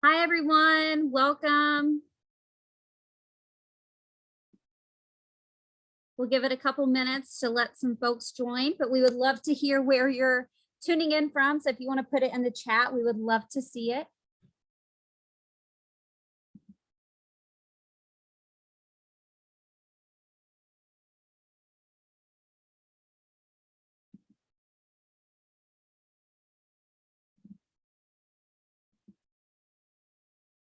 Hi, everyone. Welcome. We'll give it a couple minutes to let some folks join, but we would love to hear where you're tuning in from. So if you want to put it in the chat, we would love to see it.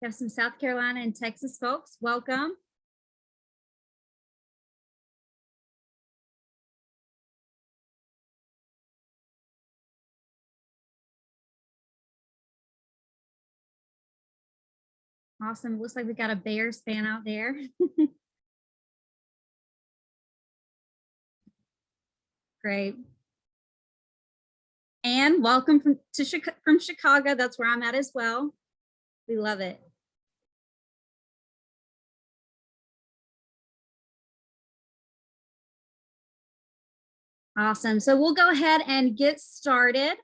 We have some South Carolina and Texas folks. Welcome. Awesome. Looks like we got a Bears fan out there. Great. And welcome from Chicago. That's where I'm at as well. We love it. Awesome. So we'll go ahead and get started.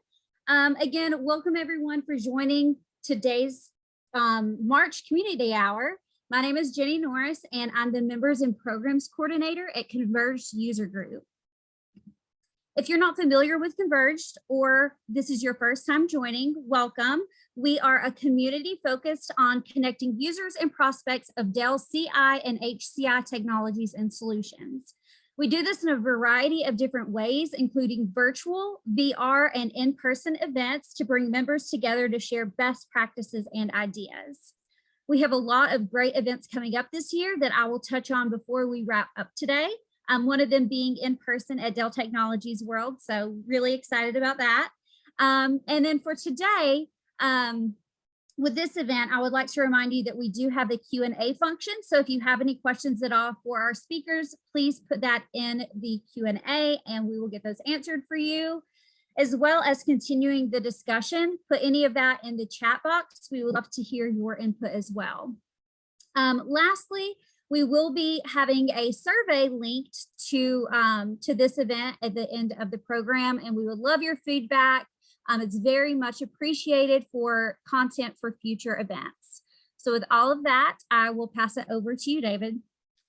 Again, welcome everyone for joining today's March Community Hour. My name is Jenny Norris, and I'm the Members and Programs Coordinator at Converged User Group. If you're not familiar with Converged, or this is your first time joining, welcome. We are a community focused on connecting users and prospects of Dell CI and HCI technologies and solutions. We do this in a variety of different ways, including virtual, VR, and in-person events to bring members together to share best practices and ideas. We have a lot of great events coming up this year that I will touch on before we wrap up today. One of them being in person at Dell Technologies World, so really excited about that. And then for today, with this event, I would like to remind you that we do have a Q&A function. So if you have any questions at all for our speakers, please put that in the Q&A and we will get those answered for you, as well as continuing the discussion. Put any of that in the chat box. We would love to hear your input as well. Lastly, we will be having a survey linked to this event at the end of the program, and we would love your feedback. It's very much appreciated for content for future events. So with all of that, I will pass it over to you, David.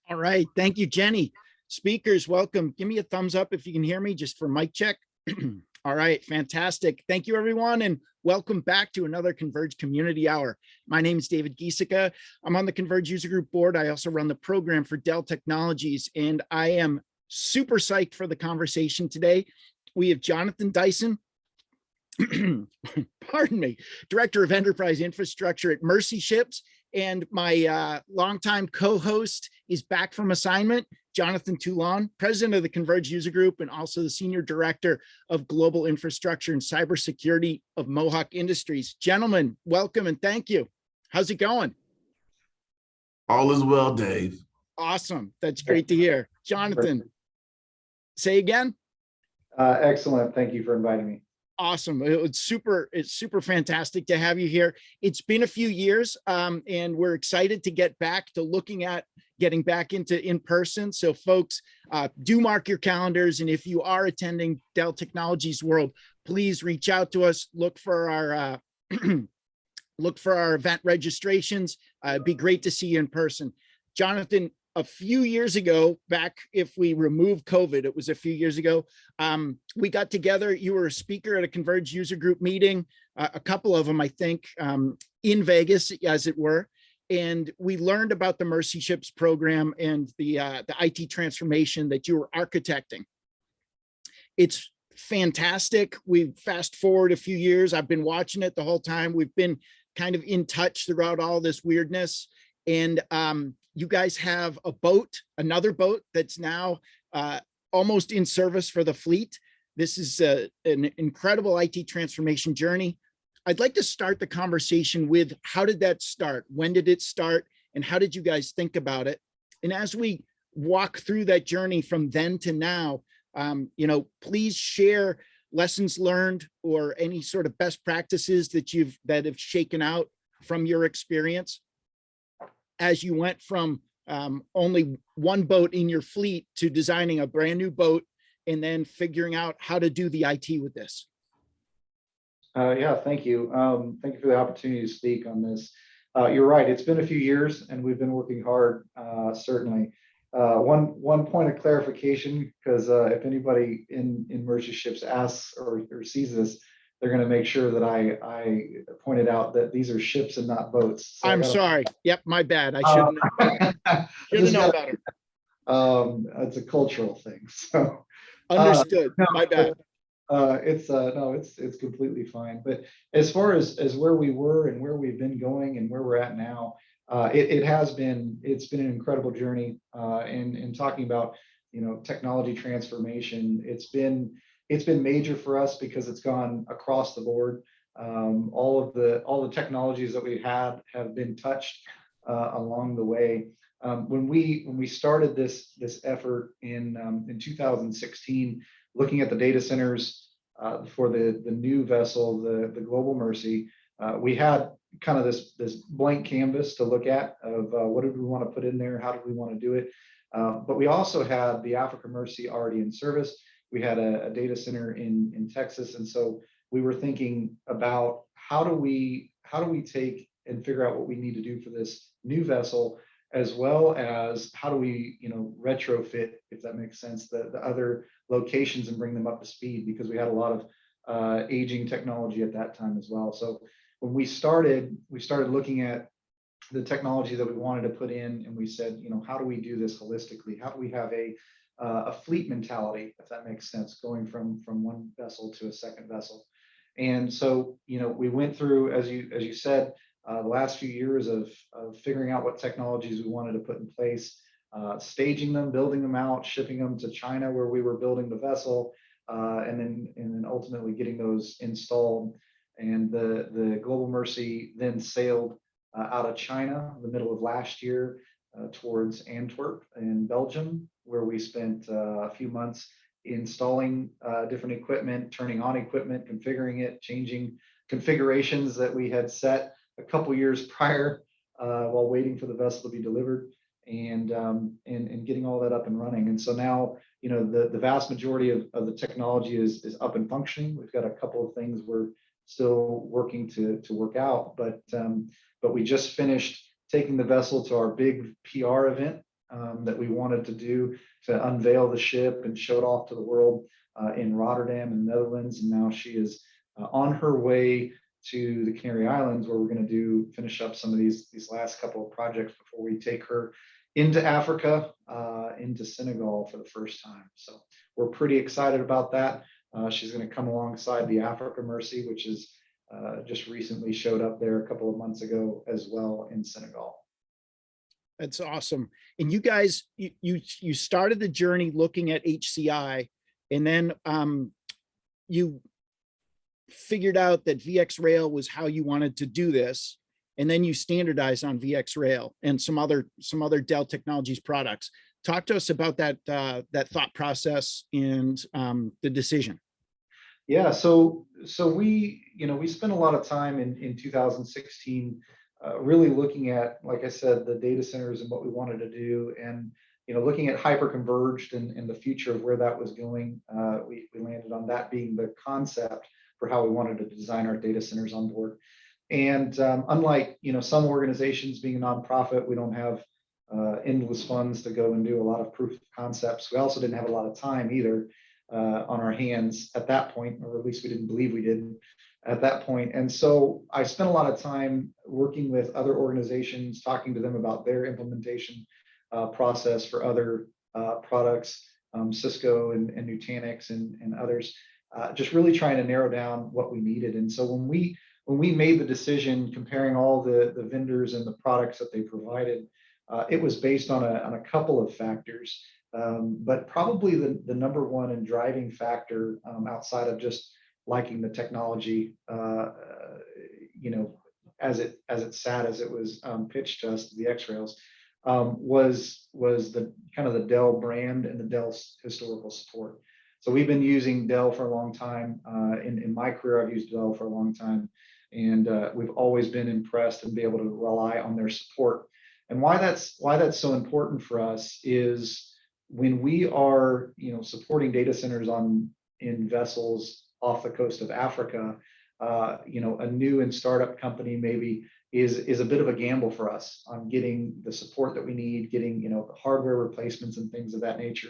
All right. Thank you, Jenny. Speakers, welcome. Give me a thumbs up if you can hear me, just for mic check. All right. Fantastic. Thank you, everyone. And welcome back to another Converge Community Hour. My name is David Giesica. I'm on the Converge User Group board. I also run the program for Dell Technologies, and I am super psyched for the conversation today. We have Jonathan Dyson, pardon me, Director of Enterprise Infrastructure at Mercy Ships, and my longtime co-host is back from assignment, Jonathan Toulon, President of the Converge User Group and also the Senior Director of Global Infrastructure and Cybersecurity of Mohawk Industries. Gentlemen, welcome and thank you. How's it going? All is well, Dave. Awesome. That's great to hear. Jonathan, say again? Excellent. Thank you for inviting me. Awesome. It's super fantastic to have you here. It's been a few years and we're excited to get back to looking at getting back into in-person. So folks, do mark your calendars. And if you are attending Dell Technologies World, please reach out to us. Look for our event registrations. It'd be great to see you in person. Jonathan, a few years ago, back if we remove COVID, it was a few years ago, we got together. You were a speaker at a Converge User Group meeting, a couple of them, I think, in Vegas, as it were. And we learned about the Mercy Ships program and the IT transformation that you were architecting. It's fantastic. We fast forward a few years. I've been watching it the whole time. We've been kind of in touch throughout all this weirdness. And you guys have a boat, another boat that's now almost in service for the fleet. This is an incredible IT transformation journey. I'd like to start the conversation with, how did that start? When did it start? And how did you guys think about it? And as we walk through that journey from then to now, please share lessons learned or any sort of best practices that have shaken out from your experience as you went from only one boat in your fleet to designing a brand new boat and then figuring out how to do the IT with this. Yeah, thank you. Thank you for the opportunity to speak on this. You're right. It's been a few years, and we've been working hard. Certainly. One point of clarification, because if anybody in merchant ships asks or sees this, they're going to make sure that I pointed out that these are ships and not boats. So I'm sorry. Yep, my bad. I shouldn't have known better. It's a cultural thing. So Understood. no, My bad. it's no, it's completely fine. But as far as where we were and where we've been going and where we're at now, it's been an incredible journey. In talking about technology transformation, it's been major for us because it's gone across the board. All the technologies that we had have been touched along the way. When we started this effort in 2016, looking at the data centers for the new vessel, the Global Mercy, we had kind of this blank canvas to look at of what did we want to put in there, how did we want to do it. But we also had the Africa Mercy already in service. We had a data center in Texas, and so we were thinking about how do we take and figure out what we need to do for this new vessel, as well as how do we retrofit, if that makes sense, the other locations and bring them up to speed, because we had a lot of aging technology at that time as well. So when we started looking at the technology that we wanted to put in, and we said, how do we do this holistically? How do we have a fleet mentality, if that makes sense, going from one vessel to a second vessel? And so we went through, as you said, the last few years of figuring out what technologies we wanted to put in place, staging them, building them out, shipping them to China where we were building the vessel, and then ultimately getting those installed. And the Global Mercy then sailed out of China in the middle of last year towards Antwerp in Belgium, where we spent a few months installing different equipment, turning on equipment, configuring it, changing configurations that we had set a couple years prior while waiting for the vessel to be delivered, and getting all that up and running. And so now, the vast majority of the technology is up and functioning. We've got a couple of things we're still working to work out, but we just finished taking the vessel to our big PR event that we wanted to do to unveil the ship and show it off to the world in Rotterdam in the Netherlands. And now she is on her way to the Canary Islands, where we're going to finish up some of these last couple of projects before we take her into Africa, into Senegal for the first time. So we're pretty excited about that. She's going to come alongside the Africa Mercy, which is just recently showed up there a couple of months ago as well in Senegal. That's awesome. And you guys, you started the journey looking at HCI, and then you figured out that VxRail was how you wanted to do this, and then you standardized on VxRail and some other Dell Technologies products. Talk to us about that thought process and the decision. Yeah, so we spent a lot of time in 2016 really looking at, like I said, the data centers and what we wanted to do, and looking at hyper-converged and the future of where that was going. We landed on that being the concept for how we wanted to design our data centers on board. And unlike some organizations, being a nonprofit, we don't have endless funds to go and do a lot of proof of concepts. We also didn't have a lot of time either on our hands at that point, or at least we didn't believe we did at that point. And so I spent a lot of time working with other organizations, talking to them about their implementation process for other products, Cisco and Nutanix and others, just really trying to narrow down what we needed. And so when we made the decision, comparing all the vendors and the products that they provided, it was based on a couple of factors. But probably the number one and driving factor, outside of just liking the technology, as it sat, as it was pitched to us, the VxRails, was the kind of the Dell brand and the Dell's historical support. So we've been using Dell for a long time. In my career, I've used Dell for a long time, and we've always been impressed and be able to rely on their support. And why that's so important for us is when we are supporting data centers in vessels off the coast of Africa, a new and startup company maybe is a bit of a gamble for us on getting the support that we need, getting, you know, hardware replacements and things of that nature.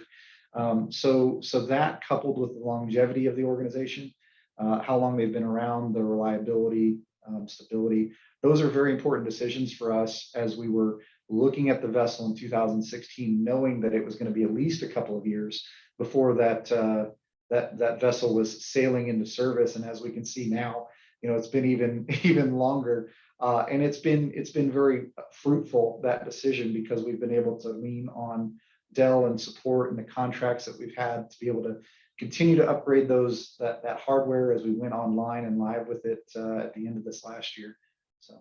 So that, coupled with the longevity of the organization, how long they've been around, the reliability, stability, those are very important decisions for us as we were looking at the vessel in 2016, knowing that it was going to be at least a couple of years before that vessel was sailing into service. And as we can see now, you know, it's been even longer, and it's been very fruitful, that decision, because we've been able to lean on Dell and support and the contracts that we've had to be able to continue to upgrade that hardware as we went online and live with it at the end of this last year. So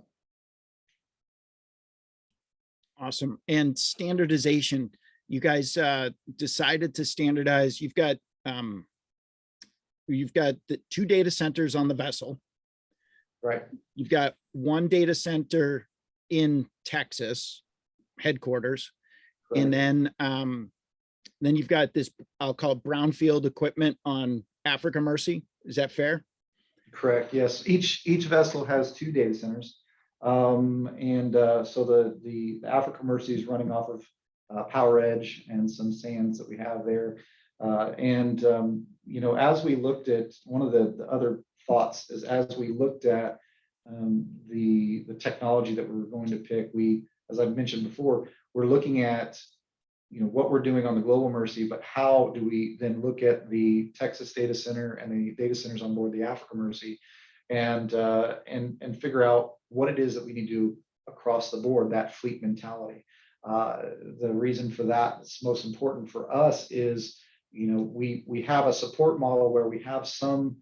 Awesome. And standardization, you guys decided to standardize. You've got the 2 data centers on the vessel. right. You've got 1 data center in Texas headquarters. Correct. And then you've got this, I'll call it brownfield equipment on Africa Mercy. Is that fair? Correct. Yes. Each vessel has 2 data centers. So the Africa Mercy is running off of Power Edge and some sands that we have there. You know, as we looked at, one of the other thoughts is, as we looked at the technology that we were going to pick, we, as I've mentioned before, we're looking at, you know, what we're doing on the Global Mercy, but how do we then look at the Texas data center and the data centers on board the Africa Mercy, and figure out what it is that we need to do across the board, that fleet mentality. The reason for that, that's most important for us, is, you know, we have a support model where we have some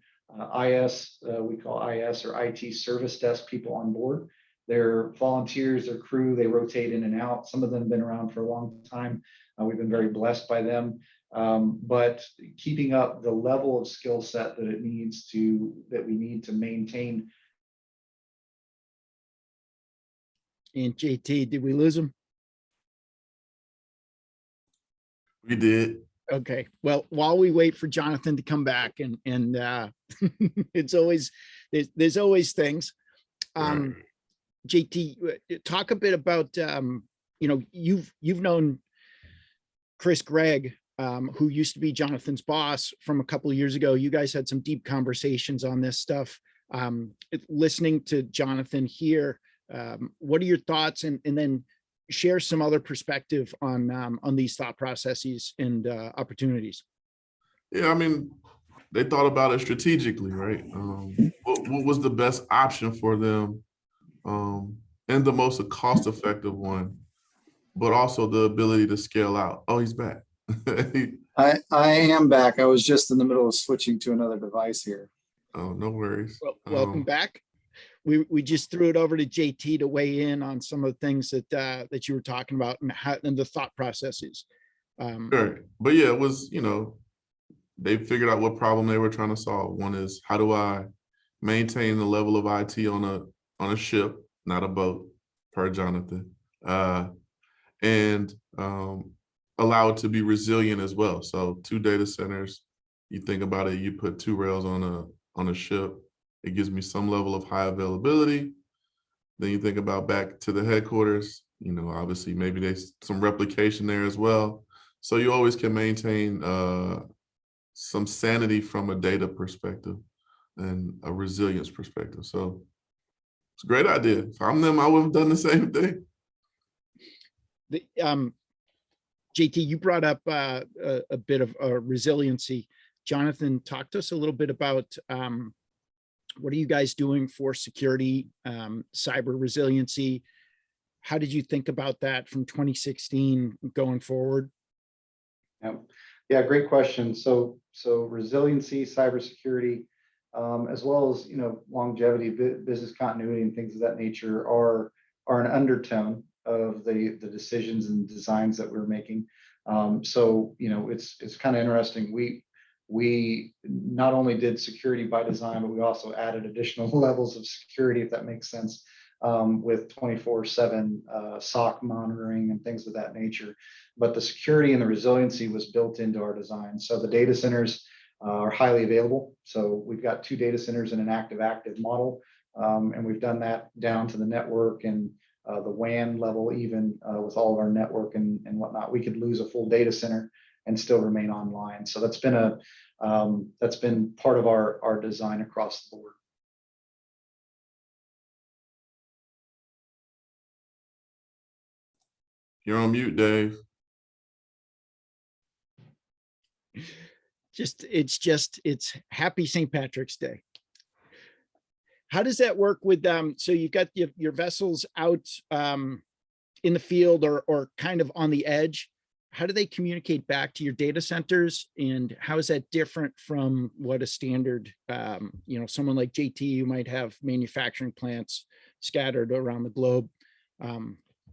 IS, we call IS or IT service desk people on board. They're volunteers, they're crew, they rotate in and out. Some of them have been around for a long time. We've been very blessed by them. But keeping up the level of skill set that we need to maintain. And JT, did we lose him? We did. Okay. Well, while we wait for Jonathan to come back, and it's always, there's always things. Right. JT, talk a bit about, you know, you've known Chris Gregg, who used to be Jonathan's boss, from a couple of years ago. You guys had some deep conversations on this stuff. Listening to Jonathan here, what are your thoughts, and then share some other perspective on these thought processes and opportunities? Yeah, I mean, they thought about it strategically, right? What was the best option for them, and the most cost-effective one, but also the ability to scale out. Oh, he's back. I am back. I was just in the middle of switching to another device here. Oh, no worries. Well, welcome back. We just threw it over to JT to weigh in on some of the things that you were talking about, and the thought processes. Sure. But yeah, it was, you know, they figured out what problem they were trying to solve. One is, how do I maintain the level of IT on a ship, not a boat, per Jonathan, and allow it to be resilient as well. So 2 data centers, you think about it, you put 2 rails on a ship, it gives me some level of high availability. Then you think about back to the headquarters, you know, obviously maybe there's some replication there as well. So you always can maintain some sanity from a data perspective and a resilience perspective. So it's a great idea. If I'm them, I would have done the same thing. JT, you brought up a bit of resiliency. Jonathan, talk to us a little bit about what are you guys doing for security, cyber resiliency? How did you think about that from 2016 going forward? Yeah, great question. So resiliency, cybersecurity, as well as, you know, longevity, business continuity, and things of that nature are an undertone of the decisions and designs that we're making. So, you know, it's kind of interesting. We not only did security by design, but we also added additional levels of security, if that makes sense, with 24/7 SOC monitoring and things of that nature. But the security and the resiliency was built into our design. So the data centers are highly available. So we've got 2 data centers in an active model. And we've done that down to the network and the WAN level, even with all of our network and whatnot. We could lose a full data center and still remain online. So that's been part of our design across the board. You're on mute, Dave. It's happy St. Patrick's Day. How does that work with so you've got your vessels out in the field or kind of on the edge? How do they communicate back to your data centers, and how is that different from what a standard someone like JT who might have manufacturing plants scattered around the globe?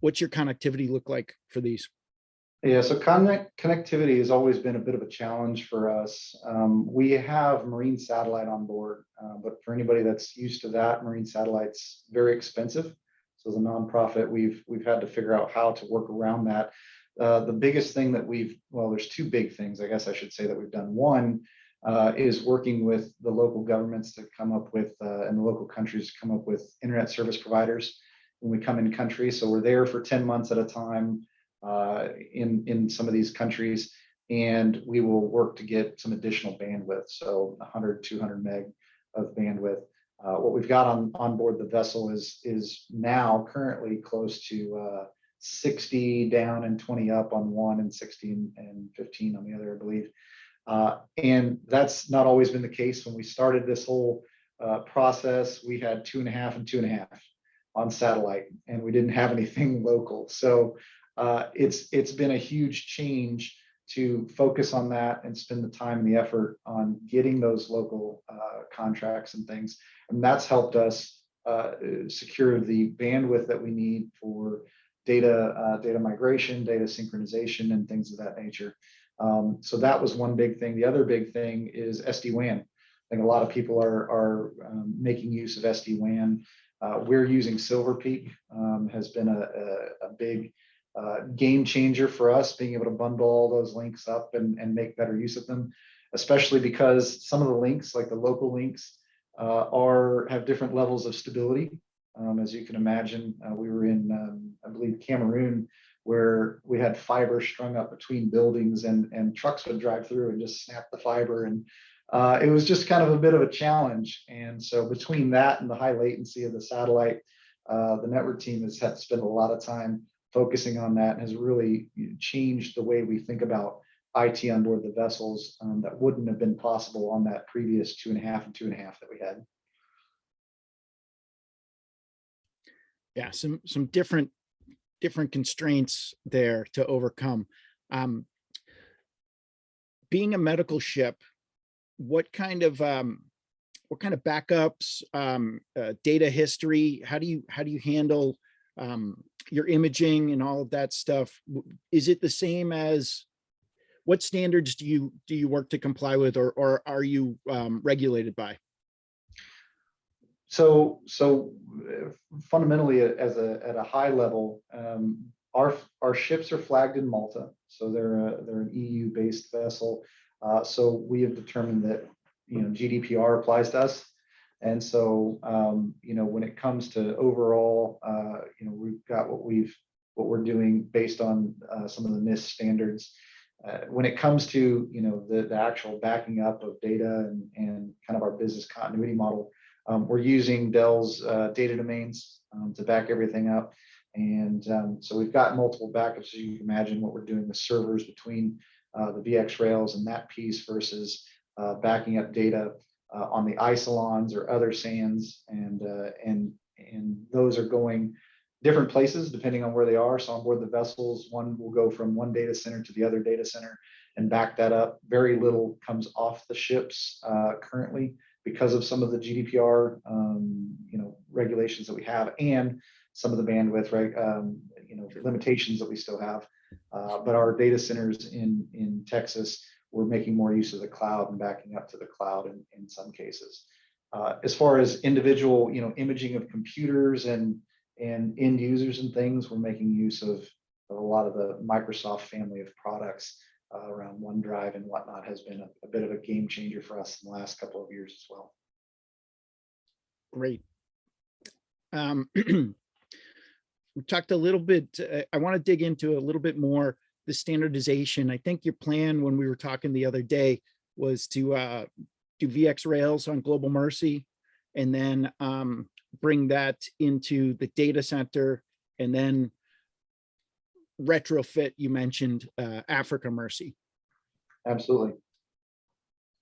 What's your connectivity look like for these? Yeah, so connectivity has always been a bit of a challenge for us. We have marine satellite on board, but for anybody that's used to that, marine satellite's very expensive. So as a nonprofit, we've had to figure out how to work around that. The biggest thing that there's two big things, I guess I should say, that we've done. One is working with the local governments to come up with, and the local countries to come up with internet service providers when we come in country. So we're there for 10 months at a time in some of these countries, and we will work to get some additional bandwidth. So 100, 200 meg of bandwidth. What we've got on board the vessel is now currently close to 60 down and 20 up on one, and 16 and 15 on the other, I believe. And that's not always been the case. When we started this whole process, we had 2.5 and 2.5 on satellite, and we didn't have anything local. So it's been a huge change to focus on that and spend the time and the effort on getting those local contracts and things. And that's helped us secure the bandwidth that we need for data migration, data synchronization, and things of that nature. So that was one big thing. The other big thing is SD-WAN. I think a lot of people are making use of SD-WAN. We're using Silver Peak, has been a big game changer for us, being able to bundle all those links up and make better use of them, especially because some of the links, like the local links, have different levels of stability. As you can imagine, we were in, I believe, Cameroon, where we had fiber strung up between buildings, and trucks would drive through and just snap the fiber. And it was just kind of a bit of a challenge. And so between that and the high latency of the satellite, the network team has had to spend a lot of time focusing on that, and has really changed the way we think about IT on board the vessels that wouldn't have been possible on that previous 2.5 and 2.5 that we had. Yeah, some different constraints there to overcome. Being a medical ship, what kind of backups, data history? How do you handle your imaging and all of that stuff? Is it the same as, what standards do you work to comply with, or are you regulated by? So fundamentally, at a high level, our ships are flagged in Malta, so they're an EU based vessel. So we have determined that GDPR applies to us, and so when it comes to overall, we've got what we're doing based on some of the NIST standards. When it comes to the actual backing up of data and kind of our business continuity model, we're using Dell's data domains to back everything up. And so we've got multiple backups. As you can imagine, what we're doing with servers between the VxRails and that piece versus backing up data on the isolons or other sands, and those are going different places depending on where they are. So on board the vessels, one will go from one data center to the other data center and back that up. Very little comes off the ships currently, because of some of the GDPR regulations that we have, and some of the bandwidth limitations that we still have. But our data centers in Texas, we're making more use of the cloud and backing up to the cloud in some cases. As far as individual imaging of computers and end users and things, we're making use of a lot of the Microsoft family of products around OneDrive and whatnot. Has been a bit of a game changer for us in the last couple of years as well. Great. We talked a little bit, I want to dig into a little bit more the standardization. I think your plan when we were talking the other day was to do VxRails on Global Mercy and then bring that into the data center and then retrofit, you mentioned Africa Mercy. Absolutely.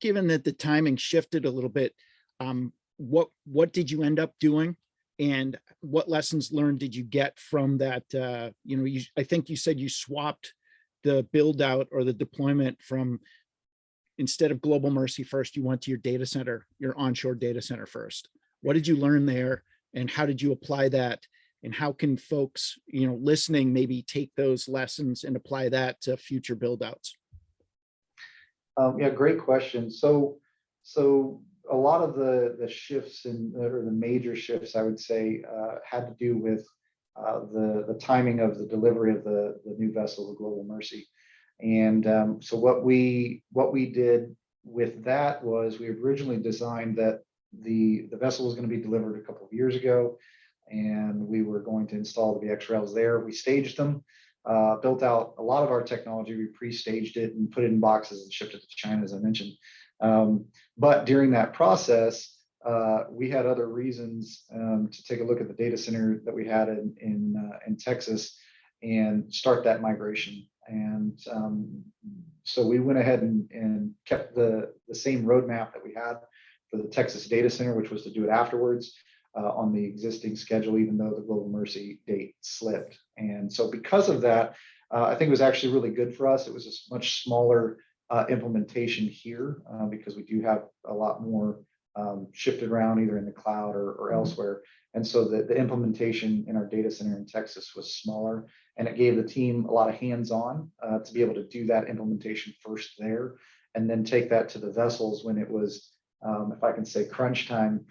Given that the timing shifted a little bit, what did you end up doing? And what lessons learned did you get from that? I think you said you swapped the build out or the deployment from, instead of Global Mercy first, you went to your data center, your onshore data center first. What did you learn there and how did you apply that? And how can folks, listening maybe take those lessons and apply that to future build outs? Yeah, great question. So a lot of the shifts or the major shifts, I would say, had to do with the timing of the delivery of the new vessel, the Global Mercy. And so what we did with that was we originally designed that the vessel was going to be delivered a couple of years ago, and we were going to install the VxRails there. We staged them, built out a lot of our technology. We pre-staged it and put it in boxes and shipped it to China, as I mentioned. But during that process, we had other reasons to take a look at the data center that we had in Texas and start that migration. And so we went ahead and kept the same roadmap that we had for the Texas data center, which was to do it afterwards on the existing schedule, even though the Global Mercy date slipped. And so because of that, I think it was actually really good for us. It was a much smaller implementation here because we do have a lot more shifted around either in the cloud or elsewhere. And so the implementation in our data center in Texas was smaller, and it gave the team a lot of hands-on to be able to do that implementation first there, and then take that to the vessels when it was, if I can say, crunch time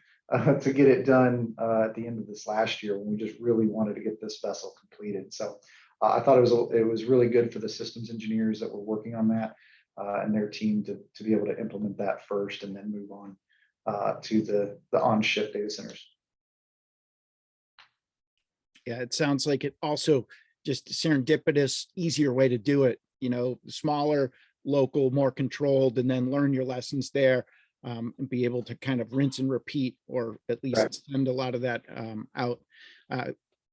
to get it done at the end of this last year when we just really wanted to get this vessel completed. So I thought it was really good for the systems engineers that were working on that and their team to be able to implement that first and then move on to the on-ship data centers. Yeah, it sounds like it also just serendipitous, easier way to do it, smaller, local, more controlled, and then learn your lessons there and be able to kind of rinse and repeat, or at least send a lot of that out.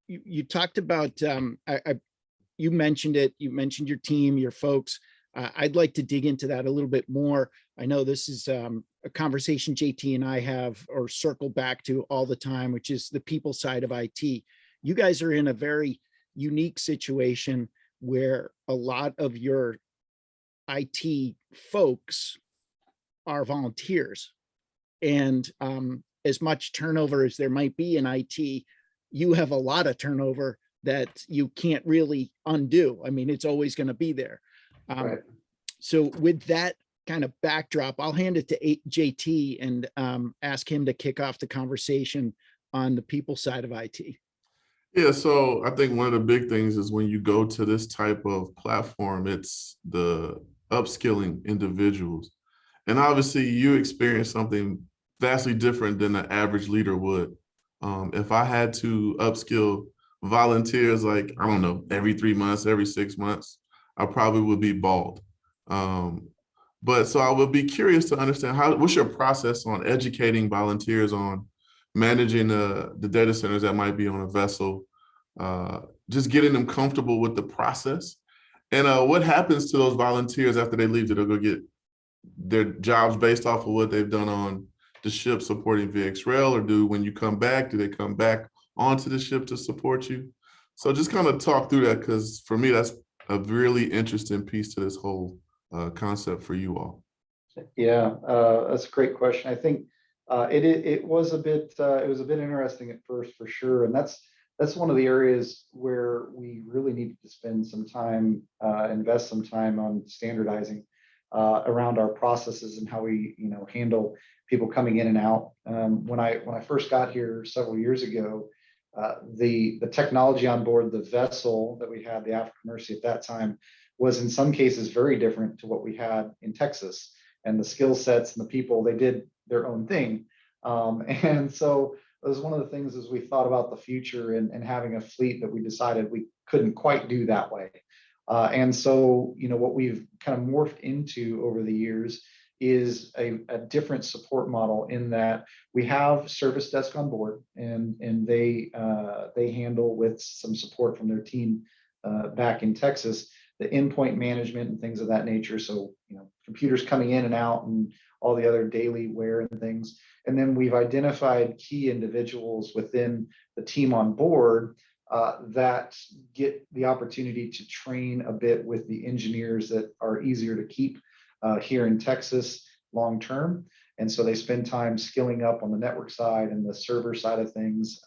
You talked about, you mentioned it, you mentioned your team, your folks. I'd like to dig into that a little bit more. I know this is a conversation JT and I have or circle back to all the time, which is the people side of IT. You guys are in a very unique situation where a lot of your IT folks are volunteers. And as much turnover as there might be in IT, you have a lot of turnover that you can't really undo. I mean, it's always going to be there. So with that kind of backdrop, I'll hand it to JT and ask him to kick off the conversation on the people side of IT. Yeah, so I think one of the big things is when you go to this type of platform, it's the upskilling individuals. And obviously you experience something vastly different than the average leader would. If I had to upskill volunteers, like, I don't know, every 3 months, every 6 months, I probably would be bald. But so I would be curious to understand what's your process on educating volunteers on managing the data centers that might be on a vessel, just getting them comfortable with the process. And what happens to those volunteers after they leave? Do they go get their jobs based off of what they've done on the ship supporting VxRail, or when you come back, do they come back onto the ship to support you? So just kind of talk through that, because for me, that's a really interesting piece to this whole concept for you all. Yeah, that's a great question. I think it was a bit interesting at first, for sure, and that's one of the areas where we really needed to spend some time, invest some time on standardizing around our processes and how we handle people coming in and out. When I first got here several years ago, the technology on board the vessel that we had, the Africa Mercy at that time, was in some cases very different to what we had in Texas. And the skill sets and the people, they did their own thing. And so was one of the things as we thought about the future and having a fleet that we decided we couldn't quite do that way. And so, what we've kind of morphed into over the years is a different support model in that we have service desk on board, and they handle, with some support from their team back in Texas, the endpoint management and things of that nature. So, computers coming in and out and all the other daily wear and things. And then we've identified key individuals within the team on board that get the opportunity to train a bit with the engineers that are easier to keep here in Texas long term. And so they spend time skilling up on the network side and the server side of things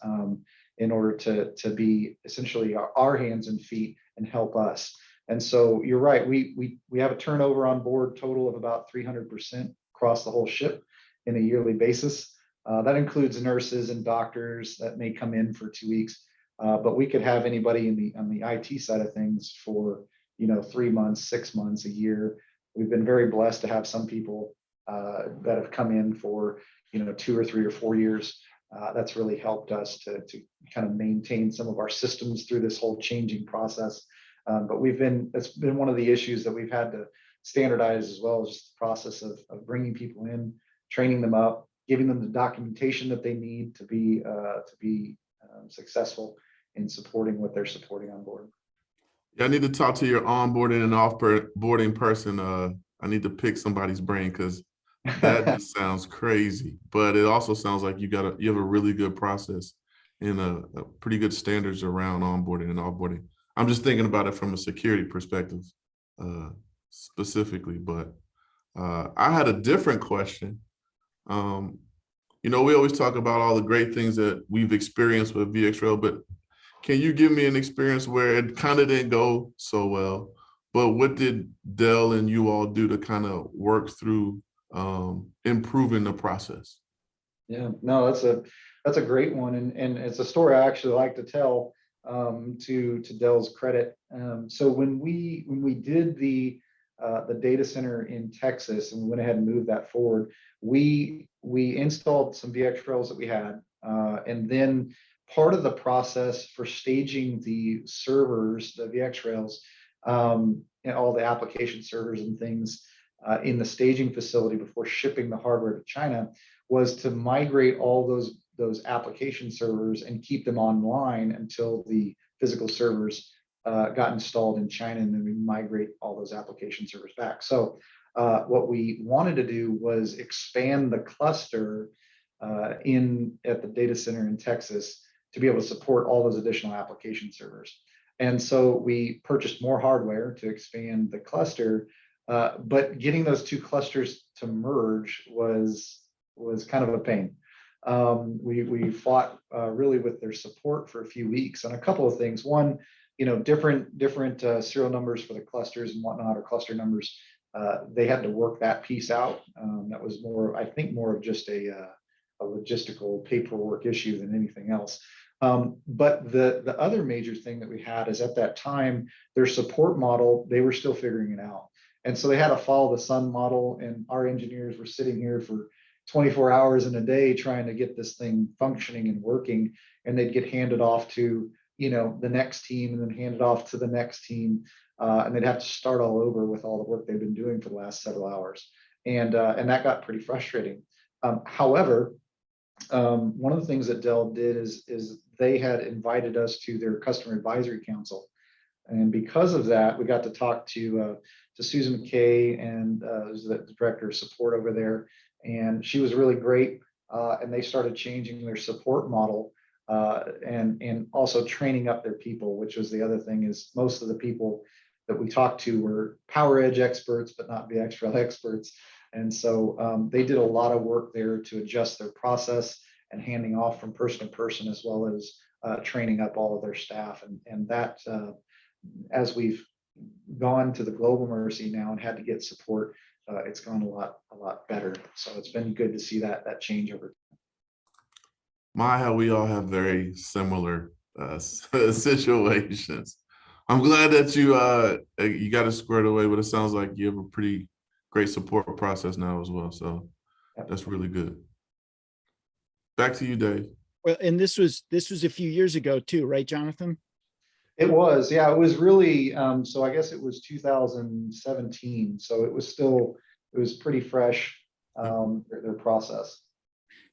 in order to be essentially our hands and feet and help us. And so you're right, we have a turnover on board total of about 300% across the whole ship in a yearly basis. That includes nurses and doctors that may come in for 2 weeks. But we could have anybody on the IT side of things for 3 months, 6 months, a year. We've been very blessed to have some people that have come in for 2 or 3 or 4 years. That's really helped us to kind of maintain some of our systems through this whole changing process. But that's been one of the issues that we've had to standardize, as well as the process of bringing people in, training them up, giving them the documentation that they need to be successful in supporting what they're supporting on board. Yeah, I need to talk to your onboarding and offboarding person. I need to pick somebody's brain because that just sounds crazy. But it also sounds like you have a really good process and a pretty good standards around onboarding and offboarding. I'm just thinking about it from a security perspective specifically. But I had a different question. We always talk about all the great things that we've experienced with VxRail, but can you give me an experience where it kind of didn't go so well, but what did Dell and you all do to kind of work through improving the process? Yeah, no, that's a great one. And it's a story I actually like to tell to Dell's credit. So when we did the data center in Texas and we went ahead and moved that forward, we installed some VxRails that we had, and then part of the process for staging the servers, the VxRails, and all the application servers and things in the staging facility before shipping the hardware to China, was to migrate all those application servers and keep them online until the physical servers got installed in China, and then we migrate all those application servers back. So what we wanted to do was expand the cluster at the data center in Texas to be able to support all those additional application servers. And so we purchased more hardware to expand the cluster, but getting those two clusters to merge was kind of a pain. We fought really with their support for a few weeks on a couple of things. One, different serial numbers for the clusters and whatnot, or cluster numbers. They had to work that piece out. That was more of just a logistical paperwork issue than anything else. But the other major thing that we had is, at that time, their support model, they were still figuring it out. And so they had a follow the sun model, and our engineers were sitting here for 24 hours in a day trying to get this thing functioning and working, and they'd get handed off to the next team, and then handed off to the next team, and they'd have to start all over with all the work they've been doing for the last several hours, and that got pretty frustrating. However, one of the things that Dell did is they had invited us to their customer advisory council, and because of that, we got to talk to Susan McKay, and who's the director of support over there, and she was really great. And they started changing their support model, and also training up their people, which was the other thing. Is most of the people that we talked to were PowerEdge experts, but not VxRail experts. And so they did a lot of work there to adjust their process and handing off from person to person, as well as training up all of their staff. And that, as we've gone to the global mercy now and had to get support, it's gone a lot better. So it's been good to see that change over time. How we all have very similar situations. I'm glad that you got it squared away, but it sounds like you have a pretty great support process now as well. So that's really good. Back to you, Dave. Well, and this was a few years ago too, right, Jonathan? It was, yeah, it was really, so I guess it was 2017. So it was pretty fresh, their process.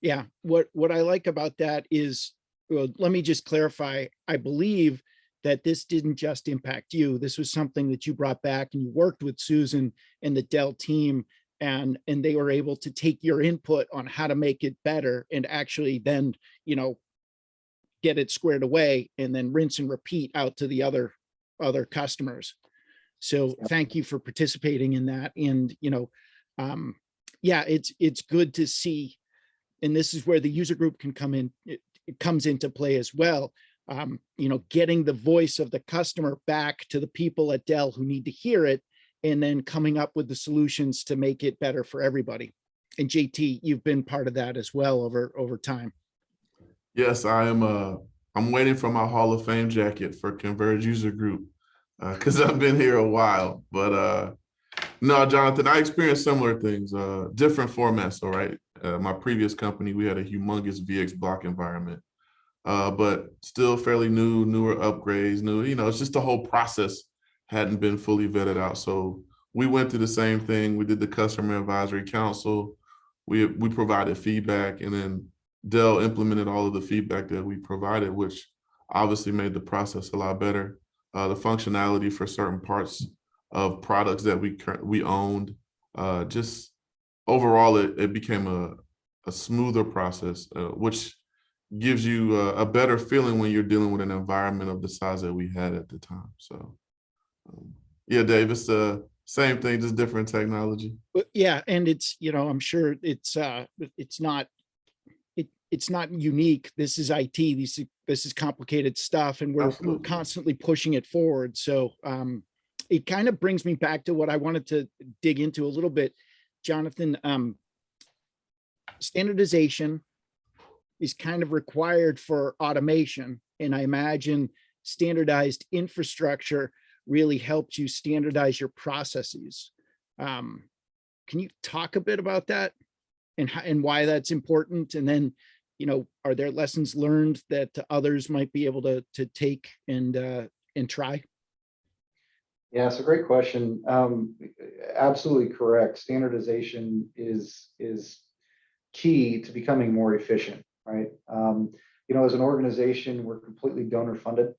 Yeah, what I like about that is, well, let me just clarify. I believe that this didn't just impact you. This was something that you brought back and you worked with Susan and the Dell team, and they were able to take your input on how to make it better and actually then, get it squared away and then rinse and repeat out to the other customers. So thank you for participating in that. And, yeah, it's good to see. And this is where the user group can come in. It comes into play as well. Getting the voice of the customer back to the people at Dell who need to hear it, and then coming up with the solutions to make it better for everybody. And JT, you've been part of that as well over time. Yes, I am. I'm waiting for my Hall of Fame jacket for Converge User Group because I've been here a while. But no, Jonathan, I experienced similar things, different formats. All right, my previous company, we had a humongous VX block environment, but still fairly newer upgrades. It's just the whole process hadn't been fully vetted out. So we went through the same thing. We did the customer advisory council. We provided feedback, and then Dell implemented all of the feedback that we provided, which obviously made the process a lot better. The functionality for certain parts of products that we owned, just overall, it became a smoother process, which gives you a better feeling when you're dealing with an environment of the size that we had at the time. So, yeah, Dave, it's the same thing, just different technology. But yeah, and it's, I'm sure it's not unique. This is IT. This is complicated stuff, and we're constantly pushing it forward. So it kind of brings me back to what I wanted to dig into a little bit, Jonathan. Standardization is kind of required for automation, and I imagine standardized infrastructure really helps you standardize your processes. Can you talk a bit about that and why that's important? And then, are there lessons learned that others might be able to take and try? Yeah, it's a great question. Absolutely correct. Standardization is key to becoming more efficient, right? As an organization, we're completely donor funded.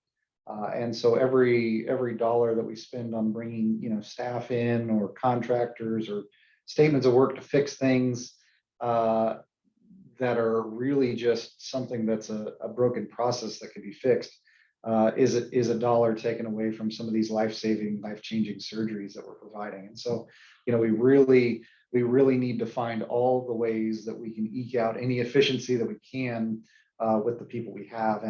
And so every dollar that we spend on bringing, staff in or contractors or statements of work to fix things that are really just something that's a broken process that could be fixed is a dollar taken away from some of these life-saving, life-changing surgeries that we're providing. And so, we really need to find all the ways that we can eke out any efficiency that we can with the people we have.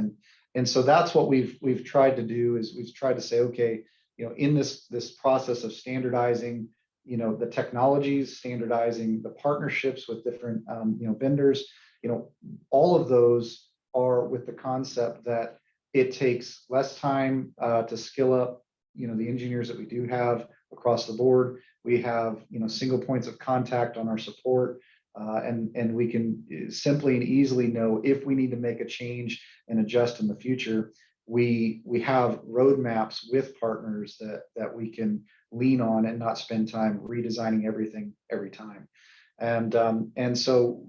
And so that's what we've tried to do, is we've tried to say, okay, in this process of standardizing, the technologies, standardizing the partnerships with different vendors, all of those are with the concept that it takes less time to skill up, the engineers that we do have across the board. We have, single points of contact on our support, and we can simply and easily know if we need to make a change and adjust in the future. We have roadmaps with partners that we can lean on and not spend time redesigning everything every time. And so,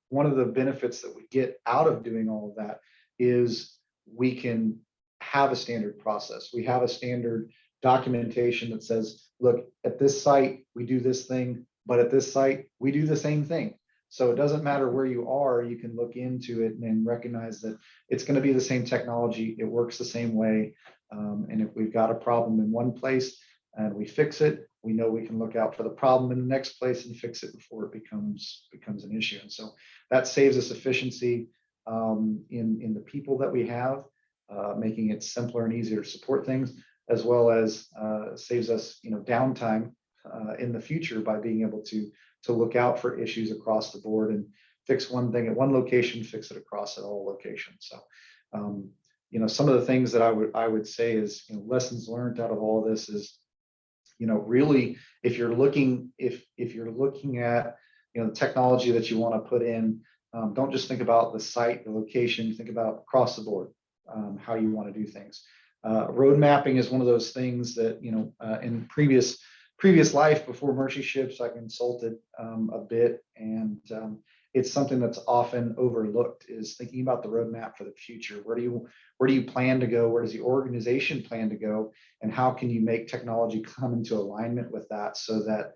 one of the benefits that we get out of doing all of that is we can have a standard process. We have a standard documentation that says, look, at this site, we do this thing, but at this site, we do the same thing. So it doesn't matter where you are, you can look into it and recognize that it's going to be the same technology. It works the same way. And if we've got a problem in one place and we fix it, we know we can look out for the problem in the next place and fix it before it becomes an issue. And so that saves us efficiency in the people that we have, making it simpler and easier to support things, as well as saves us, downtime in the future by being able to look out for issues across the board and fix one thing at one location, fix it across at all locations. So, some of the things that I would say is, lessons learned out of all of this is, really, if you're looking at, the technology that you want to put in, Don't just think about the site, the location, think about across the board, how you want to do things. Road mapping is one of those things that, in previous life before Mercy Ships, I consulted a bit, and it's something that's often overlooked, is thinking about the roadmap for the future. Where do you plan to go? Where does the organization plan to go? And how can you make technology come into alignment with that, so that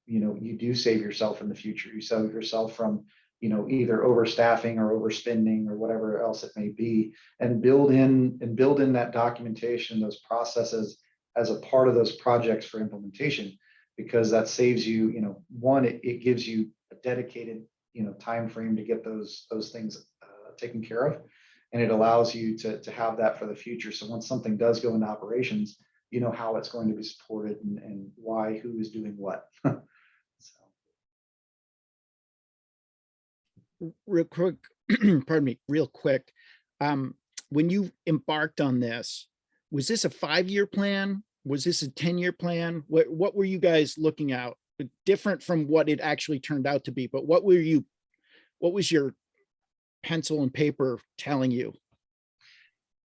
you do save yourself in the future. You save yourself from either overstaffing or overspending or whatever else it may be, and build in that documentation, those processes as a part of those projects for implementation, because that saves you, one, it gives you a dedicated time frame to get those things taken care of, and it allows you to have that for the future. So once something does go into operations, you know how it's going to be supported and why, who is doing what. Real quick, pardon me, real quick. When you embarked on this, was this a 5-year plan? Was this a 10-year plan? What were you guys looking at? Different from what it actually turned out to be, but what was your pencil and paper telling you?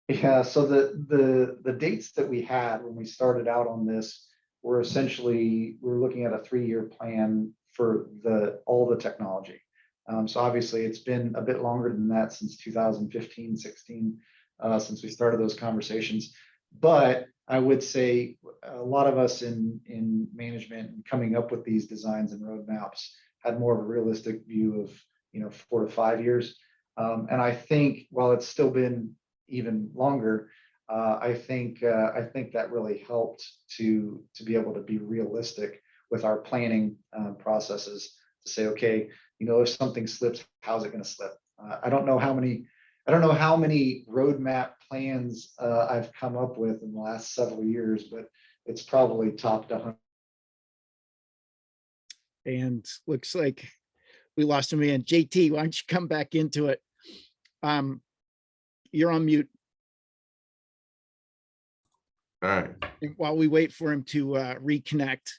Yeah, so the dates that we had when we started out on this were essentially, we were looking at a 3-year plan for all the technology. So obviously it's been a bit longer than that, since 2015, 16, since we started those conversations. But I would say a lot of us in management and coming up with these designs and roadmaps had more of a realistic view of 4 to 5 years. And I think while it's still been even longer, I think that really helped to be able to be realistic with our planning processes, to say, okay, if something slips, how's it going to slip? I don't know how many roadmap plans I've come up with in the last several years, but it's probably topped 100. And looks like we lost a man. JT, why don't you come back into it? You're on mute. All right. And while we wait for him to reconnect,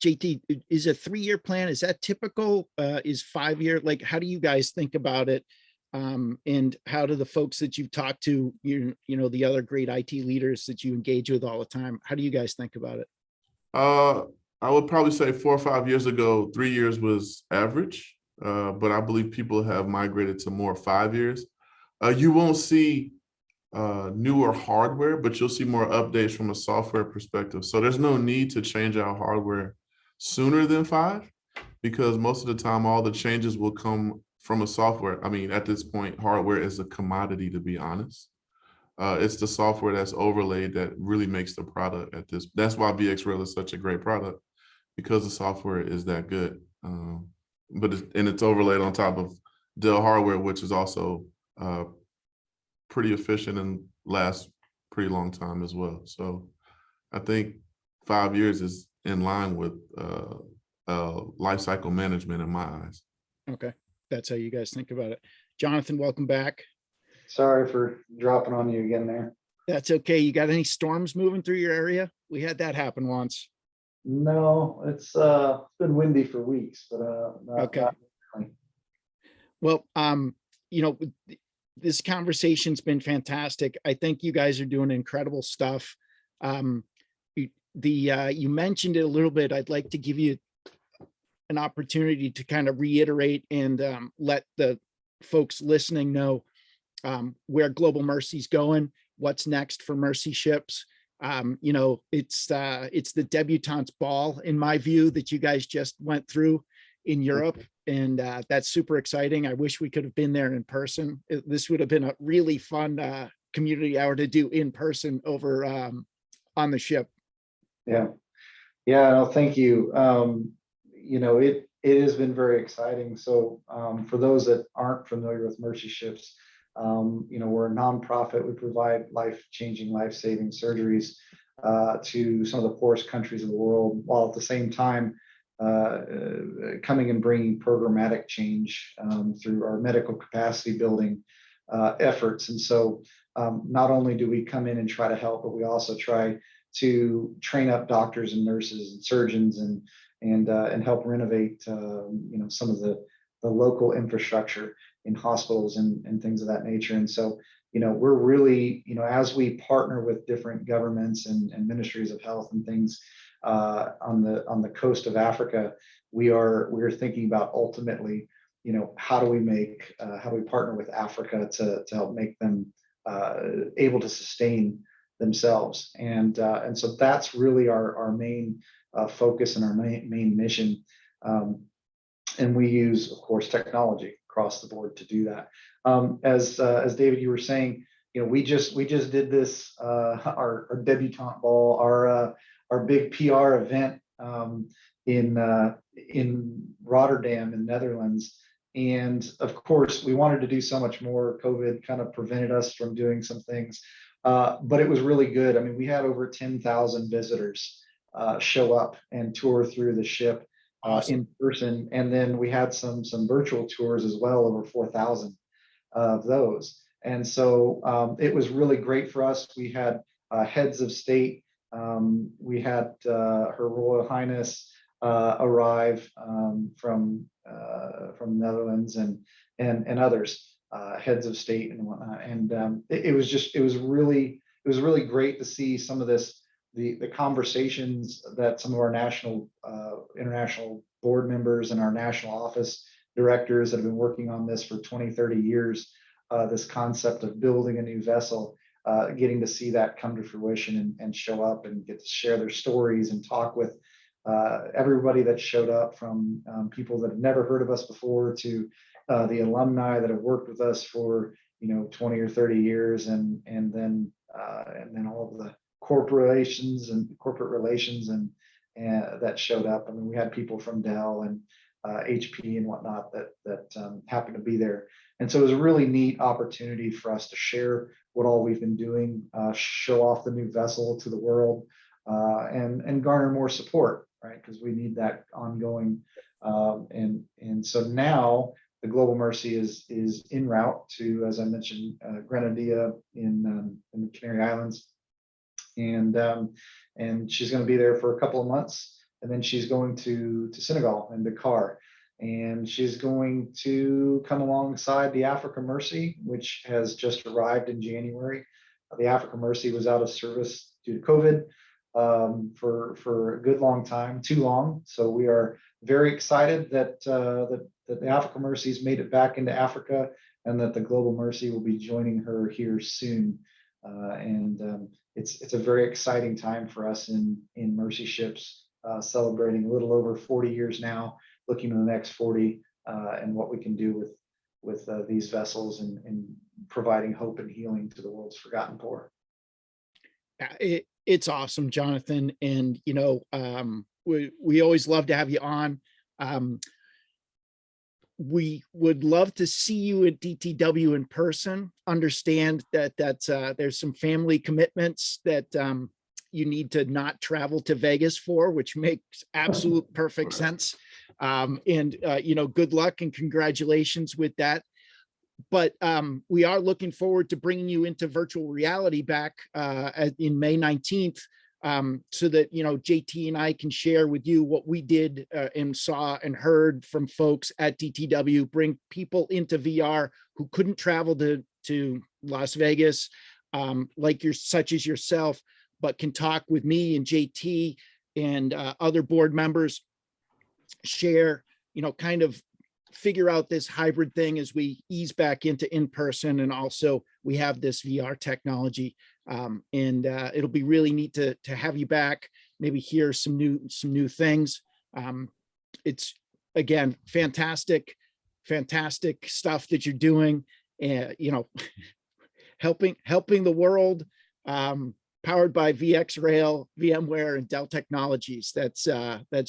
JT, is a 3-year plan, is that typical? Is 5-year? Like, how do you guys think about it? And how do the folks that you've talked to, the other great IT leaders that you engage with all the time, how do you guys think about it? I would probably say 4 or 5 years ago, 3 years was average, but I believe people have migrated to more 5 years. You won't see newer hardware, but you'll see more updates from a software perspective. So there's no need to change our hardware sooner than 5, because most of the time, all the changes will come from a software. I mean, at this point, hardware is a commodity, to be honest. It's the software that's overlaid that really makes the product that's why VxRail is such a great product, because the software is that good. But it's overlaid on top of Dell hardware, which is also pretty efficient and lasts pretty long time as well. So I think 5 years is in line with life cycle management in my eyes. Okay, that's how you guys think about it. Jonathan, welcome back. Sorry for dropping on you again there. That's okay. You got any storms moving through your area? We had that happen once. No, it's been windy for weeks, but okay. Well, this conversation's been fantastic. I think you guys are doing incredible stuff. You mentioned it a little bit. I'd like to give you an opportunity to kind of reiterate and let the folks listening know where Global Mercy's going, what's next for Mercy Ships. It's the debutante's ball, in my view, that you guys just went through in Europe, and that's super exciting. I wish we could have been there in person. This would have been a really fun community hour to do in person over on the ship. Yeah, no, thank you. It has been very exciting. So for those that aren't familiar with Mercy Ships, we're a nonprofit. We provide life-changing, life-saving surgeries to some of the poorest countries in the world, while at the same time coming and bringing programmatic change through our medical capacity building efforts. And so not only do we come in and try to help, but we also try to train up doctors and nurses and surgeons and help renovate some of local infrastructure in hospitals and things of that nature. And so, we're really, as we partner with different governments and ministries of health and things on the coast of Africa, we're thinking about ultimately, how do we partner with Africa to help make them able to sustain themselves. And so that's really our main focus and our main mission. And we use, of course, technology across the board to do that. As David, you were saying, we just did this, our debutante ball, our big PR event in Rotterdam in Netherlands. And of course, we wanted to do so much more. COVID kind of prevented us from doing some things, but it was really good. I mean, we had over 10,000 visitors show up and tour through the ship in person. And then we had some virtual tours as well, over 4,000 of those. And so it was really great for us. We had heads of state. We had Her Royal Highness arrive from Netherlands and others, heads of state and whatnot. And it was really great to see some of the conversations that some of our international board members and our national office directors that have been working on this for 20, 30 years, this concept of building a new vessel, getting to see that come to fruition and show up and get to share their stories and talk with everybody that showed up, from people that have never heard of us before to the alumni that have worked with us for 20 or 30 years, and then all of the corporations and corporate relations and that showed up. I mean, we had people from Dell and HP and whatnot that happened to be there. And so it was a really neat opportunity for us to share what all we've been doing, show off the new vessel to the world, and garner more support, right? Because we need that ongoing. And so now the Global Mercy is en route to, as I mentioned, Grenada in the Canary Islands, and she's going to be there for a couple of months, and then she's going to Senegal and Dakar, and she's going to come alongside the Africa Mercy, which has just arrived in January. The Africa Mercy was out of service due to COVID for a good long time, too long. So we are very excited that the Africa Mercy's made it back into Africa, and that the Global Mercy will be joining her here soon. It's a very exciting time for us in Mercy Ships, celebrating a little over 40 years now, looking to the next 40 and what we can do with these vessels and providing hope and healing to the world's forgotten poor. It's awesome, Jonathan. And, we always love to have you on. We would love to see you at DTW in person. Understand that there's some family commitments that you need to not travel to Vegas for, which makes absolute perfect sense. Good luck and congratulations with that. But we are looking forward to bringing you into virtual reality back in May 19th, so that, JT and I can share with you what we did and saw and heard from folks at DTW, bring people into VR who couldn't travel to Las Vegas, such as yourself, but can talk with me and JT and other board members, share, kind of figure out this hybrid thing as we ease back into in-person. And also we have this VR technology, and it'll be really neat to have you back, maybe hear some new things. It's, again, fantastic stuff that you're doing, helping the world, powered by VxRail, VMware, and Dell Technologies. That's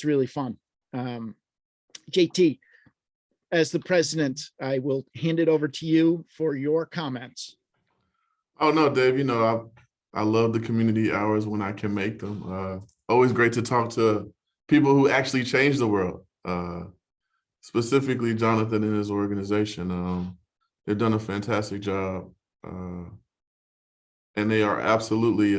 really fun. JT, as the president, I will hand it over to you for your comments. Oh, no, Dave, I love the community hours when I can make them. Always great to talk to people who actually change the world, specifically Jonathan and his organization. They've done a fantastic job, and they are absolutely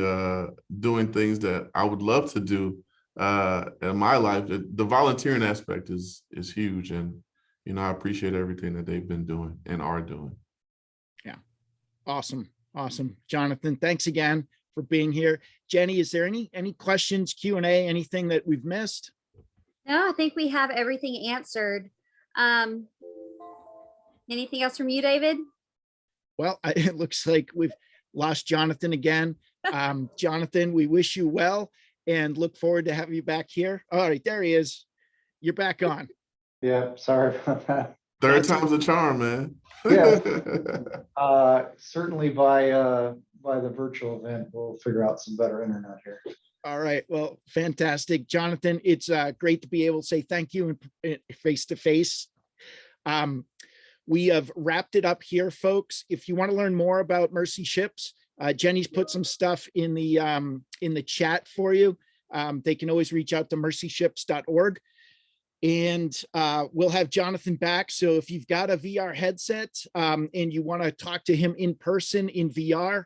doing things that I would love to do in my life. The volunteering aspect is huge, and you know, I appreciate everything that they've been doing and are doing. Awesome. Awesome. Jonathan, thanks again for being here. Jenny, is there any questions, Q&A, anything that we've missed? No, I think we have everything answered. Anything else from you, David? Well, it looks like we've lost Jonathan again. Jonathan, we wish you well and look forward to having you back here. All right, there he is. You're back on. Yeah, sorry about that. Third That's time's a charm, man. Yeah. Certainly by the virtual event, we'll figure out some better internet here. All right. Well, fantastic. Jonathan, it's great to be able to say thank you face to face. We have wrapped it up here, folks. If you want to learn more about Mercy Ships, Jenny's put some stuff in the chat for you. They can always reach out to mercyships.org. And we'll have Jonathan back. So if you've got a VR headset and you want to talk to him in person in VR,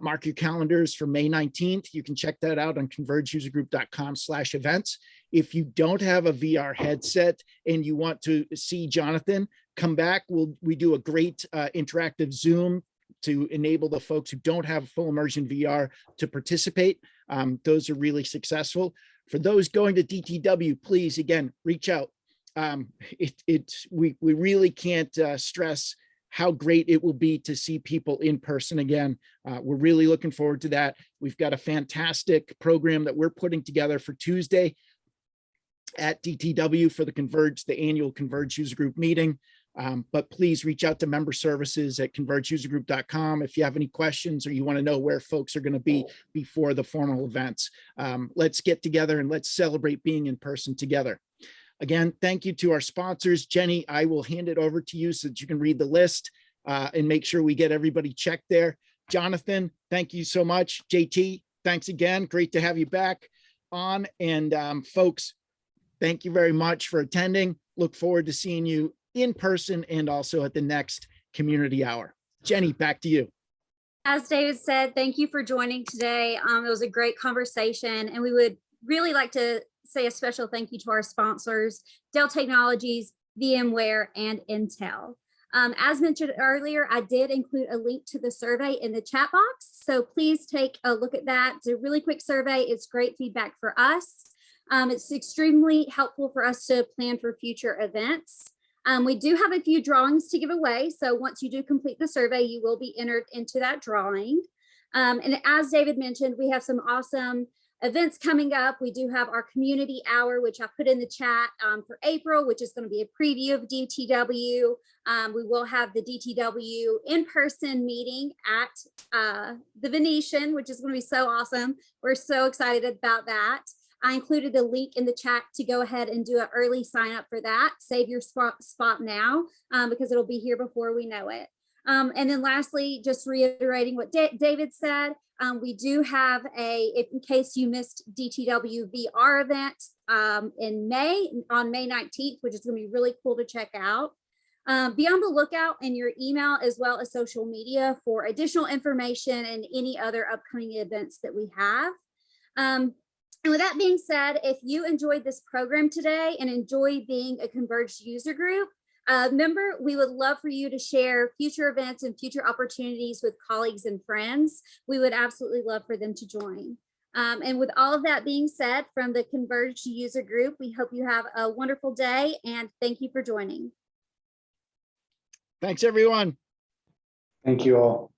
mark your calendars for May 19th. You can check that out on convergeusergroup.com/events. If you don't have a VR headset and you want to see Jonathan, come back. We do a great interactive Zoom to enable the folks who don't have full immersion VR to participate. Those are really successful. For those going to DTW, please, again, reach out. We really can't stress how great it will be to see people in person again. We're really looking forward to that. We've got a fantastic program that we're putting together for Tuesday at DTW for the annual Converge User Group meeting. But please reach out to member services at convergeusergroup.com if you have any questions or you want to know where folks are going to be before the formal events. Let's get together and let's celebrate being in person together. Again, thank you to our sponsors. Jenny, I will hand it over to you so that you can read the list and make sure we get everybody checked there. Jonathan, thank you so much. JT, thanks again. Great to have you back on. And folks, thank you very much for attending. Look forward to seeing you in person and also at the next community hour. Jenny, back to you. As David said, thank you for joining today. It was a great conversation, and we would really like to say a special thank you to our sponsors, Dell Technologies, VMware, and Intel. As mentioned earlier, I did include a link to the survey in the chat box, so please take a look at that. It's a really quick survey. It's great feedback for us. It's extremely helpful for us to plan for future events. We do have a few drawings to give away. So once you do complete the survey, you will be entered into that drawing. And as David mentioned, we have some awesome events coming up. We do have our community hour, which I put in the chat for April, which is going to be a preview of DTW. We will have the DTW in-person meeting at the Venetian, which is going to be so awesome. We're so excited about that. I included a link in the chat to go ahead and do an early sign up for that. Save your spot now because it'll be here before we know it. And then lastly, just reiterating what David said, we do have in case you missed DTW VR event in May, on May 19th, which is going to be really cool to check out. Be on the lookout in your email as well as social media for additional information and any other upcoming events that we have. And with that being said, if you enjoyed this program today and enjoy being a Converged user group member, we would love for you to share future events and future opportunities with colleagues and friends. We would absolutely love for them to join. And with all of that being said, from the Converged user group, we hope you have a wonderful day and thank you for joining. Thanks, everyone. Thank you all.